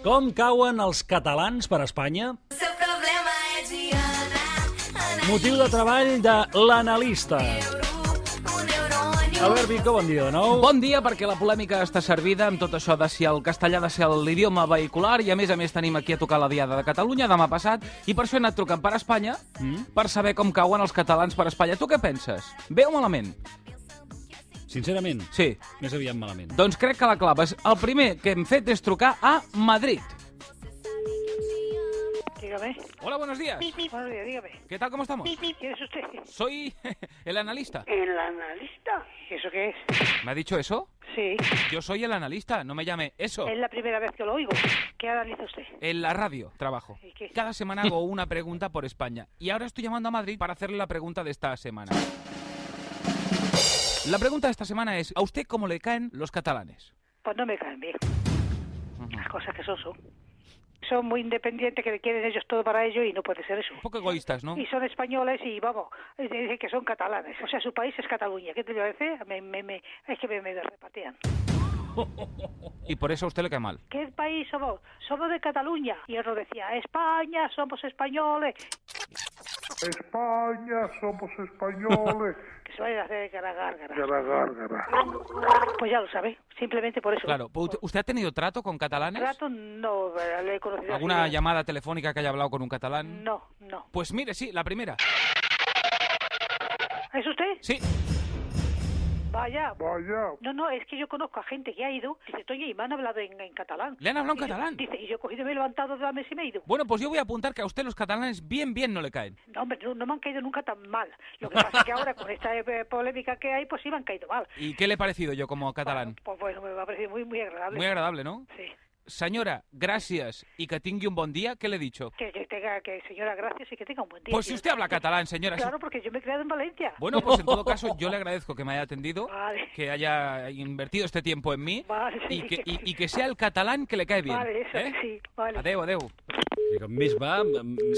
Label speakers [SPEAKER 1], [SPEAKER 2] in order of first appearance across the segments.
[SPEAKER 1] Com cauen els catalans per Espanya? Motiu de treball de l'analista. Albert Vico, bon dia de nou.
[SPEAKER 2] Bon dia, perquè la polèmica està servida amb tot això de si el castellà ha de ser l'idioma vehicular i a més tenim aquí a tocar la Diada de Catalunya demà passat i per això he anat trucant per Espanya per saber com cauen els catalans per Espanya. Tu què penses? Bé o malament?
[SPEAKER 1] Sincerament,
[SPEAKER 2] Sí.
[SPEAKER 1] més aviat malament.
[SPEAKER 2] Doncs crec que la clava és... El primer que hem fet és trucar a Madrid.
[SPEAKER 3] Dígame.
[SPEAKER 2] Hola, buenos días.
[SPEAKER 3] Buenos días, dígame.
[SPEAKER 2] ¿Qué tal, cómo estamos?
[SPEAKER 3] ¿Quién es usted?
[SPEAKER 2] Soy el analista.
[SPEAKER 3] ¿El analista? ¿Y eso qué es?
[SPEAKER 2] ¿Me ha dicho eso?
[SPEAKER 3] Sí.
[SPEAKER 2] Yo soy el analista, no me llame eso.
[SPEAKER 3] Es la primera vez que lo oigo. ¿Qué analiza usted?
[SPEAKER 2] En la radio trabajo.
[SPEAKER 3] ¿Y qué?
[SPEAKER 2] Cada semana hago una pregunta por España. Y ahora estoy llamando a Madrid para hacerle la pregunta de esta semana. La pregunta de esta semana es, ¿a usted cómo le caen los catalanes?
[SPEAKER 3] Pues no me caen bien. Las cosas que son. Son muy independientes, que quieren ellos todo para ellos y no puede ser eso.
[SPEAKER 2] Un poco egoístas, ¿no?
[SPEAKER 3] Y son españoles y, vamos, dicen que son catalanes. O sea, su país es Cataluña. ¿Qué te parece? Es que me repatean.
[SPEAKER 2] Y por eso a usted le cae mal.
[SPEAKER 3] ¿Qué país somos? Somos de Cataluña. Y otro decía, España, somos españoles.
[SPEAKER 4] España, somos españoles.
[SPEAKER 3] Que se vayan a hacer gárgara.
[SPEAKER 4] Gárgara.
[SPEAKER 3] Pues ya lo sabe, simplemente por eso.
[SPEAKER 2] Claro, ¿usted ha tenido trato con catalanes?
[SPEAKER 3] Trato no, le he conocido.
[SPEAKER 2] ¿Alguna
[SPEAKER 3] así.
[SPEAKER 2] llamada telefónica que haya hablado con un catalán?
[SPEAKER 3] No.
[SPEAKER 2] Pues mire, sí, la primera.
[SPEAKER 3] ¿Es usted?
[SPEAKER 2] Sí.
[SPEAKER 3] Vaya.
[SPEAKER 4] Vaya.
[SPEAKER 3] No, es que yo conozco a gente que ha ido, dice, oye, y me han hablado en catalán.
[SPEAKER 2] ¿Le han hablado en
[SPEAKER 3] Dice-
[SPEAKER 2] catalán?
[SPEAKER 3] Dice, y yo he cogido, me he levantado de la mesa y me he ido.
[SPEAKER 2] Bueno, pues yo voy a apuntar que a usted los catalanes bien no le caen.
[SPEAKER 3] No, hombre, no me han caído nunca tan mal. Lo que pasa es que ahora, con esta polémica que hay, pues sí me han caído mal.
[SPEAKER 2] ¿Y qué le ha parecido yo como catalán?
[SPEAKER 3] Pues bueno, me ha parecido muy agradable.
[SPEAKER 2] Muy agradable, ¿no?
[SPEAKER 3] Sí.
[SPEAKER 2] Señora, gracias y que tingui un buen día, ¿qué le he dicho?
[SPEAKER 3] Que señora, gracias y que tenga un buen día.
[SPEAKER 2] Pues si usted habla catalán, señora. sí.
[SPEAKER 3] Claro, porque yo me he criado en Valencia.
[SPEAKER 2] Bueno, pues en todo caso yo le agradezco que me haya atendido,
[SPEAKER 3] Vale.
[SPEAKER 2] que haya invertido este tiempo en mí
[SPEAKER 3] Vale,
[SPEAKER 2] y,
[SPEAKER 3] sí.
[SPEAKER 2] y que sea el catalán que le cae bien.
[SPEAKER 3] Vale, eso
[SPEAKER 2] ¿eh?
[SPEAKER 3] sí, vale.
[SPEAKER 2] Adeu.
[SPEAKER 1] I com més va...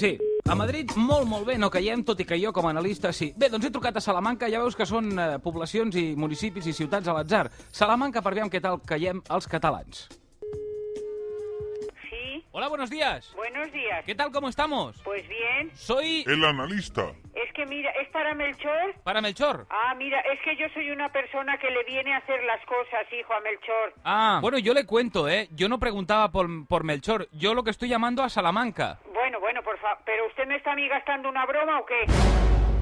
[SPEAKER 2] Sí, a Madrid molt bé, no caiem, tot i que jo com a analista sí. Bé, doncs he trucat a Salamanca, ja veus que són poblacions i municipis i ciutats a l'atzar. Salamanca, per veure què tal caiem els catalans.
[SPEAKER 5] Sí,
[SPEAKER 2] Hola, buenos días.
[SPEAKER 5] buenos días.
[SPEAKER 2] ¿Qué tal, cómo estamos?
[SPEAKER 5] Pues bien,
[SPEAKER 2] Soy
[SPEAKER 4] El analista.
[SPEAKER 5] es que mira, ¿es para Melchor?
[SPEAKER 2] para Melchor.
[SPEAKER 5] Ah, mira, es que yo soy una persona que le viene a hacer las cosas, hijo, a Melchor.
[SPEAKER 2] Ah, bueno, yo le cuento, yo no preguntaba por Melchor, yo lo que estoy llamando a Salamanca.
[SPEAKER 5] Bueno, por favor, ¿pero usted me está a mí gastando una broma o qué?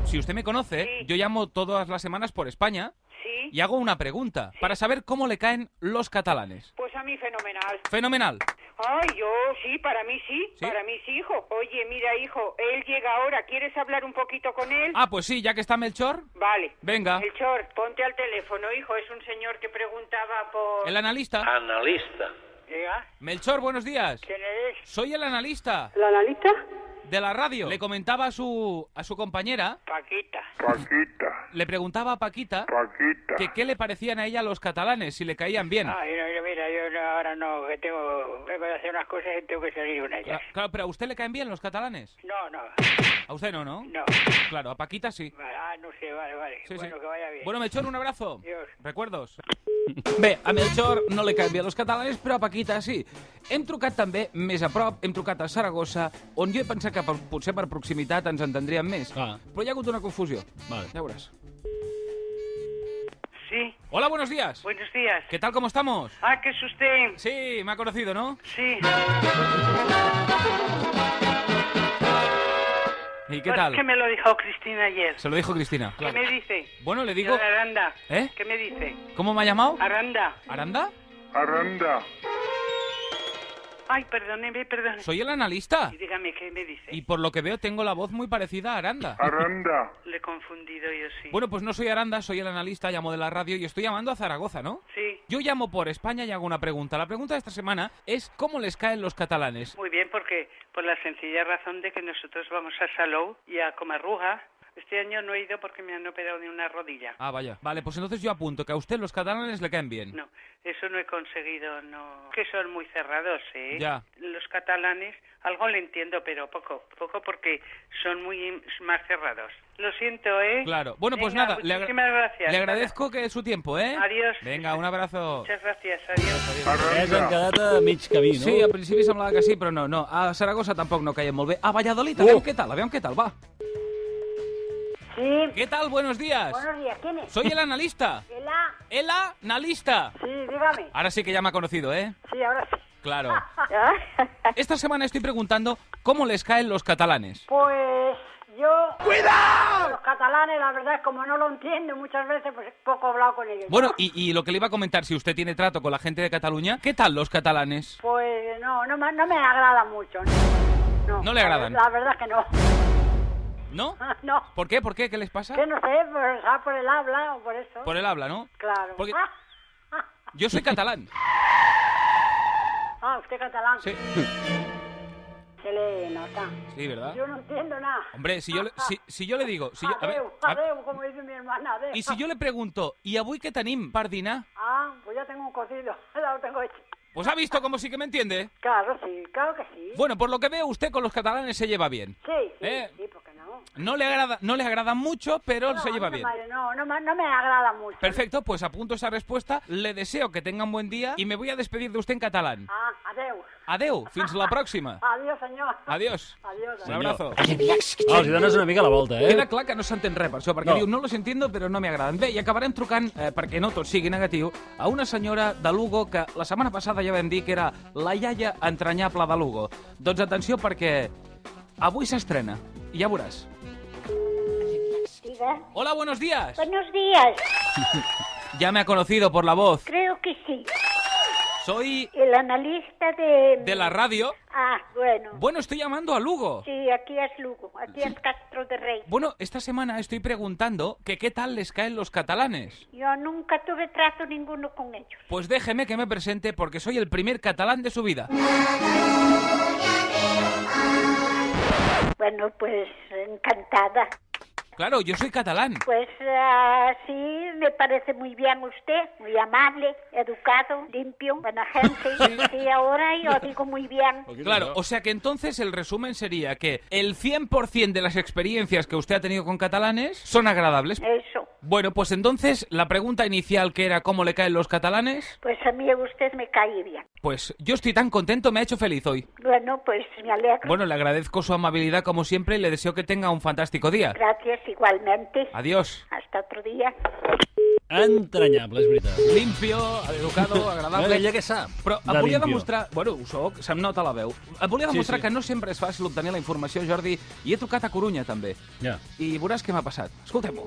[SPEAKER 2] Si usted me conoce,
[SPEAKER 5] Sí.
[SPEAKER 2] yo llamo todas las semanas por España
[SPEAKER 5] Sí,
[SPEAKER 2] y hago una pregunta para saber cómo le caen los catalanes.
[SPEAKER 5] pues a mí fenomenal.
[SPEAKER 2] Fenomenal.
[SPEAKER 5] Ay, yo sí, para mí sí,
[SPEAKER 2] ¿Sí?
[SPEAKER 5] para mí sí, hijo. Oye, mira, hijo, él llega ahora, ¿quieres hablar un poquito con él?
[SPEAKER 2] Ah, pues sí, ya que está Melchor,
[SPEAKER 5] Vale.
[SPEAKER 2] venga.
[SPEAKER 5] Melchor, ponte al teléfono, hijo, es un señor que preguntaba por...
[SPEAKER 2] El analista.
[SPEAKER 6] Analista.
[SPEAKER 5] ¿Llega?
[SPEAKER 2] Melchor, buenos días.
[SPEAKER 5] ¿Quién eres?
[SPEAKER 2] Soy el analista
[SPEAKER 3] ¿La analista?
[SPEAKER 2] de la radio. Le comentaba a su compañera,
[SPEAKER 5] Paquita.
[SPEAKER 4] Paquita.
[SPEAKER 2] le preguntaba a Paquita
[SPEAKER 4] Paquita.
[SPEAKER 2] que qué le parecían a ella los catalanes, si le caían bien.
[SPEAKER 5] Ay, no, mira, ahora no, que vengo de hacer unas cosas y tengo que salir una ya.
[SPEAKER 2] Claro, pero ¿a usted le caen bien los catalanes?
[SPEAKER 5] No,
[SPEAKER 2] A usted no, ¿no?
[SPEAKER 5] no.
[SPEAKER 2] Claro, a Paquita sí.
[SPEAKER 5] No sé, vale.
[SPEAKER 2] Sí,
[SPEAKER 5] bueno,
[SPEAKER 2] sí.
[SPEAKER 5] que vaya bien.
[SPEAKER 2] Bueno, Melchor, un abrazo.
[SPEAKER 5] Adiós.
[SPEAKER 2] Recuerdos. Bé, a Melchor no li caen bé els catalanes, però a Paquita sí. Hem trucat també més a prop, hem trucat a Saragossa, on jo he pensat que potser per proximitat ens entendríem més.
[SPEAKER 1] Ah.
[SPEAKER 2] Però hi ha hagut una confusió.
[SPEAKER 1] Vale.
[SPEAKER 2] Ja veuràs.
[SPEAKER 5] Sí,
[SPEAKER 2] Hola, buenos días.
[SPEAKER 5] buenos días.
[SPEAKER 2] ¿Qué tal, cómo estamos?
[SPEAKER 5] Ah, que es usted.
[SPEAKER 2] Sí, me ha conocido, ¿no?
[SPEAKER 5] Sí.
[SPEAKER 2] ¿Y qué
[SPEAKER 5] Pues
[SPEAKER 2] tal?
[SPEAKER 5] que me lo dijo Cristina ayer.
[SPEAKER 2] Se lo dijo Cristina.
[SPEAKER 5] ¿Qué me dice?
[SPEAKER 2] Bueno, le digo...
[SPEAKER 5] Señora Aranda.
[SPEAKER 2] ¿Eh?
[SPEAKER 5] ¿Qué me dice?
[SPEAKER 2] ¿Cómo me ha llamado?
[SPEAKER 5] Aranda.
[SPEAKER 2] ¿Aranda?
[SPEAKER 4] Aranda.
[SPEAKER 5] Ay, perdóneme.
[SPEAKER 2] Soy el analista.
[SPEAKER 5] Y dígame, ¿qué me dice?
[SPEAKER 2] Y por lo que veo tengo la voz muy parecida a Aranda.
[SPEAKER 4] Aranda.
[SPEAKER 5] Le he confundido yo, sí.
[SPEAKER 2] Bueno, pues no soy Aranda, soy el analista, llamo de la radio y estoy llamando a Zaragoza, ¿no?
[SPEAKER 5] Sí.
[SPEAKER 2] Yo llamo por España y hago una pregunta. La pregunta de esta semana es ¿cómo les caen los catalanes?
[SPEAKER 5] Muy bien, porque por la sencilla razón de que nosotros vamos a Salou y a Comarruga,
[SPEAKER 6] Este año no he ido porque me han operado de una rodilla.
[SPEAKER 2] Ah, vaya. Vale, pues entonces yo apunto que a usted los catalanes le caen bien.
[SPEAKER 6] No, eso no he conseguido, no. Que son muy cerrados, ¿eh?
[SPEAKER 2] Ya.
[SPEAKER 6] Los catalanes, algo le entiendo, pero poco porque son muy más cerrados. Lo siento, ¿eh?
[SPEAKER 2] Claro. Bueno, pues
[SPEAKER 6] Venga,
[SPEAKER 2] nada,
[SPEAKER 6] muchísimas gracias.
[SPEAKER 2] le agradezco que su tiempo, ¿eh?
[SPEAKER 6] Adiós.
[SPEAKER 2] Venga, un abrazo.
[SPEAKER 6] Muchas gracias, adiós.
[SPEAKER 1] Han quedat a mig camí, no?
[SPEAKER 2] Sí, al principi semblava que sí, però no. A Saragossa tampoc no caiem molt bé. A Valladolid, aviam què tal, va.
[SPEAKER 3] Sí,
[SPEAKER 2] ¿Qué tal? Buenos días.
[SPEAKER 3] buenos días, ¿quién es?
[SPEAKER 2] Soy el analista.
[SPEAKER 3] El
[SPEAKER 2] Analista.
[SPEAKER 3] Sí, dígame.
[SPEAKER 2] Ahora sí que ya me ha conocido, ¿eh?
[SPEAKER 3] Sí, ahora sí.
[SPEAKER 2] Claro. Esta semana estoy preguntando cómo les caen los catalanes.
[SPEAKER 3] Pues yo... ¡Cuidado! Los catalanes, la verdad es como no lo entiendo muchas veces, pues poco he hablado con ellos.
[SPEAKER 2] Bueno, y lo que le iba a comentar, si usted tiene trato con la gente de Cataluña, ¿qué tal los catalanes?
[SPEAKER 3] Pues no me agrada mucho.
[SPEAKER 2] ¿No le agradan?
[SPEAKER 3] La verdad es que no.
[SPEAKER 2] ¿No?
[SPEAKER 3] No.
[SPEAKER 2] ¿Por qué? ¿Por qué? ¿Qué les pasa?
[SPEAKER 3] Que no sé, por el habla o por eso.
[SPEAKER 2] Por el habla, ¿no?
[SPEAKER 3] Claro.
[SPEAKER 2] Porque yo soy catalán.
[SPEAKER 3] Ah, usted catalán.
[SPEAKER 2] Sí.
[SPEAKER 3] Se le nota.
[SPEAKER 2] Sí, ¿verdad?
[SPEAKER 3] Yo no entiendo nada.
[SPEAKER 2] Hombre, si yo le digo...
[SPEAKER 3] Adeu, como dice mi hermana, adeu.
[SPEAKER 2] Y si yo le pregunto, ¿y avui què tenim per dinar?
[SPEAKER 3] Ah, pues ya tengo un cocido, ya lo tengo hecho.
[SPEAKER 2] Pues ha visto cómo sí que me entiende.
[SPEAKER 3] Claro que sí.
[SPEAKER 2] Bueno, por lo que veo, usted con los catalanes se lleva bien.
[SPEAKER 3] Sí,
[SPEAKER 2] ¿Eh?
[SPEAKER 3] sí, porque no.
[SPEAKER 2] No le agrada mucho, pero se lleva
[SPEAKER 3] a mí
[SPEAKER 2] bien.
[SPEAKER 3] No me agrada mucho.
[SPEAKER 2] Perfecto, pues apunto esa respuesta. Le deseo que tenga un buen día y me voy a despedir de usted en catalán.
[SPEAKER 3] Ah, adeu.
[SPEAKER 2] Adeu, fins la pròxima.
[SPEAKER 3] Adiós, senyor.
[SPEAKER 2] Adiós.
[SPEAKER 3] Adiós.
[SPEAKER 2] Un abrazo.
[SPEAKER 1] Els hi dones una mica la volta, eh?
[SPEAKER 2] Queda clar que no s'entén res per això, perquè
[SPEAKER 1] No.
[SPEAKER 2] diu, no los entiendo, però no me agraden. Bé, i acabarem trucant, perquè no tot sigui negatiu, a una senyora de Lugo que la setmana passada ja vam dir que era la iaia entranyable de Lugo. Doncs atenció, perquè avui s'estrena, i ja veuràs.
[SPEAKER 7] Diga.
[SPEAKER 2] Hola, buenos días.
[SPEAKER 7] Buenos días.
[SPEAKER 2] Ya me ha conocido por la voz.
[SPEAKER 7] Creo que sí.
[SPEAKER 2] Soy
[SPEAKER 7] El analista de
[SPEAKER 2] de la radio.
[SPEAKER 7] Ah, bueno.
[SPEAKER 2] Bueno, estoy llamando a Lugo.
[SPEAKER 7] Sí, aquí es Lugo, aquí es Castro de Rey.
[SPEAKER 2] Bueno, esta semana estoy preguntando que qué tal les caen los catalanes.
[SPEAKER 7] Yo nunca tuve trato ninguno con ellos.
[SPEAKER 2] Pues déjeme que me presente porque soy el primer catalán de su vida.
[SPEAKER 7] Bueno, pues encantada.
[SPEAKER 2] Claro, yo soy catalán.
[SPEAKER 7] Pues sí, me parece muy bien usted, muy amable, educado, limpio, buena gente. Sí, ahora yo digo muy bien.
[SPEAKER 2] Claro, o sea que entonces el resumen sería que el 100% de las experiencias que usted ha tenido con catalanes son agradables.
[SPEAKER 7] Eso.
[SPEAKER 2] Bueno, pues entonces la pregunta inicial que era ¿cómo le caen los catalanes?
[SPEAKER 7] Pues a mí usted me cae bien.
[SPEAKER 2] Pues yo estoy tan contento, me ha hecho feliz hoy.
[SPEAKER 7] Bueno, pues me alegro.
[SPEAKER 2] Bueno, le agradezco su amabilidad como siempre y le deseo que tenga un fantástico día.
[SPEAKER 7] Gracias, igualmente.
[SPEAKER 2] Adiós.
[SPEAKER 7] Hasta otro día.
[SPEAKER 1] Entranyable, és veritat.
[SPEAKER 2] Limpio, educado, agradable...
[SPEAKER 1] Ella què sap?
[SPEAKER 2] Però
[SPEAKER 1] de
[SPEAKER 2] em volia
[SPEAKER 1] limpio?
[SPEAKER 2] demostrar... Bueno, ho soc, se'm nota la veu. Em volia demostrar
[SPEAKER 1] sí.
[SPEAKER 2] que no sempre és fàcil obtenir la informació, Jordi, i he trucat a Corunya, també.
[SPEAKER 1] Ja.
[SPEAKER 2] I veuràs què m'ha passat. Escoltem-ho.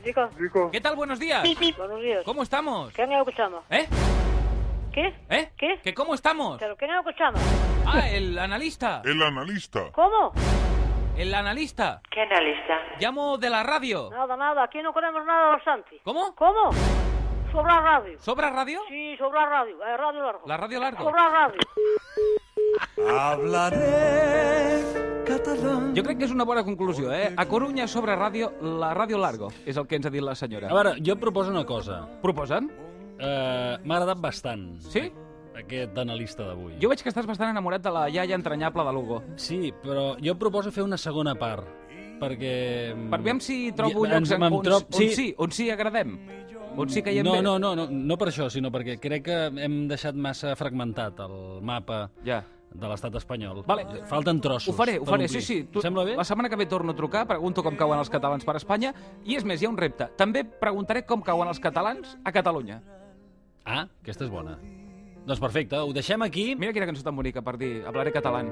[SPEAKER 6] Digo,
[SPEAKER 2] ¿Qué tal? Buenos días.
[SPEAKER 6] buenos días.
[SPEAKER 2] ¿Cómo estamos?
[SPEAKER 6] ¿Qué no escuchamos?
[SPEAKER 2] ¿Eh?
[SPEAKER 6] ¿Qué?
[SPEAKER 2] ¿Eh?
[SPEAKER 6] ¿Qué?
[SPEAKER 2] ¿Que cómo estamos?
[SPEAKER 6] ¿Pero qué no escuchamos?
[SPEAKER 2] Ah, el analista.
[SPEAKER 4] El analista.
[SPEAKER 6] ¿Cómo?
[SPEAKER 2] El analista.
[SPEAKER 6] ¿Qué analista?
[SPEAKER 2] Llamo de la radio.
[SPEAKER 6] Nada, aquí no queremos nada bastante.
[SPEAKER 2] ¿Cómo?
[SPEAKER 6] ¿Cómo? Sobra radio.
[SPEAKER 2] ¿Sobra radio?
[SPEAKER 6] Sí, sobra radio, radio largo.
[SPEAKER 2] La radio largo.
[SPEAKER 6] Sobra radio.
[SPEAKER 2] Jo crec que és una bona conclusió, eh? A Corunya sobre ràdio, la ràdio largo, és el que ens ha dit la senyora.
[SPEAKER 1] A veure, jo proposo una cosa.
[SPEAKER 2] Proposen?
[SPEAKER 1] M'ha agradat bastant.
[SPEAKER 2] Sí?
[SPEAKER 1] Aquest analista d'avui.
[SPEAKER 2] Jo veig que estàs bastant enamorat de la iaia entranyable de Lugo.
[SPEAKER 1] Sí, però jo proposo fer una segona part, perquè...
[SPEAKER 2] Per veure si trobo llocs on sí agradem. On sí caiem bé.
[SPEAKER 1] No per això, sinó perquè crec que hem deixat massa fragmentat el mapa
[SPEAKER 2] Ja.
[SPEAKER 1] de l'estat espanyol.
[SPEAKER 2] Vale.
[SPEAKER 1] Falten trossos.
[SPEAKER 2] Ho faré,
[SPEAKER 1] per omplir.
[SPEAKER 2] sí.
[SPEAKER 1] Sembla bé?
[SPEAKER 2] La setmana que ve torno a trucar, pregunto com cauen els catalans per Espanya, i és més, hi ha un repte. També preguntaré com cauen els catalans a Catalunya.
[SPEAKER 1] Ah, aquesta és bona. Doncs perfecte, ho deixem aquí.
[SPEAKER 2] Mira quina cançó tan bonica per dir hablaré català.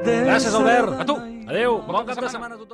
[SPEAKER 1] Gràcies, Albert.
[SPEAKER 2] A tu.
[SPEAKER 1] Adéu.
[SPEAKER 2] Bon
[SPEAKER 1] Bon cap de setmana a tothom.